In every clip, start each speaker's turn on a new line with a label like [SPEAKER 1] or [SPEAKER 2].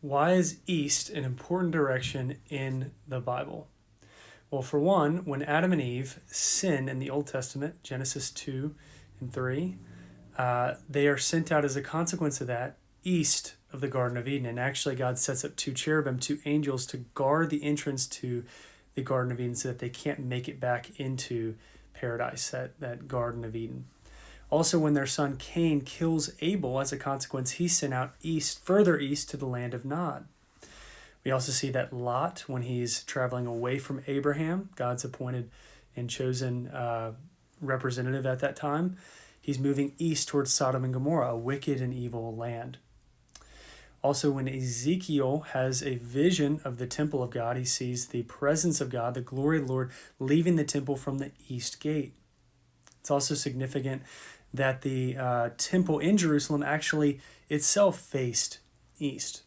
[SPEAKER 1] Why is east an important direction in the Bible? Well, for one, when Adam and Eve sin in the Old Testament, Genesis 2 and 3, they are sent out as a consequence of that east of the Garden of Eden. And actually, God sets up two cherubim, two angels, to guard the entrance to the Garden of Eden so that they can't make it back into paradise, that Garden of Eden. Also, when their son Cain kills Abel, as a consequence, he's sent out east, further east to the land of Nod. We also see that Lot, when he's traveling away from Abraham, God's appointed and chosen representative at that time, he's moving east towards Sodom and Gomorrah, a wicked and evil land. Also, when Ezekiel has a vision of the temple of God, he sees the presence of God, the glory of the Lord, leaving the temple from the east gate. It's also significant that the temple in Jerusalem actually itself faced east.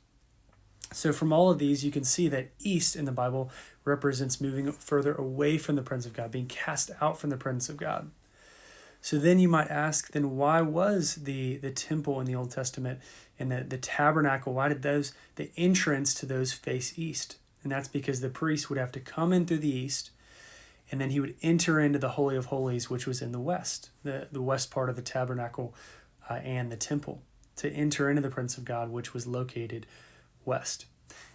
[SPEAKER 1] So from all of these, you can see that east in the Bible represents moving further away from the presence of God, being cast out from the presence of God. So then you might ask, then why was the temple in the Old Testament and the tabernacle, why did the entrance to those face east? And that's because the priest would have to come in through the east, and then he would enter into the Holy of Holies, which was in the west, the west part of the tabernacle and the temple, to enter into the presence of God, which was located west.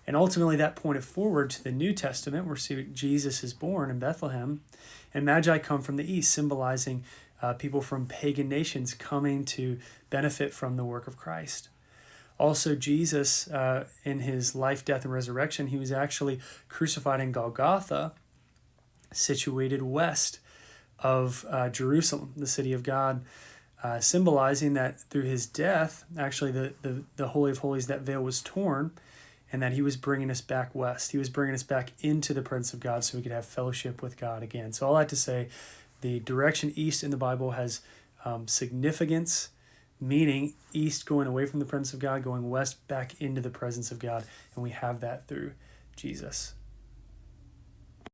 [SPEAKER 1] And ultimately that pointed forward to the New Testament, where Jesus is born in Bethlehem, and Magi come from the east, symbolizing people from pagan nations coming to benefit from the work of Christ. Also, Jesus, in his life, death, and resurrection, he was actually crucified in Golgotha, situated west of Jerusalem, the city of God, symbolizing that through his death, actually the Holy of Holies, that veil was torn, and that he was bringing us back west. He was bringing us back into the presence of God so we could have fellowship with God again. So all that to say, the direction east in the Bible has significance, meaning east going away from the presence of God, going west back into the presence of God, and we have that through Jesus.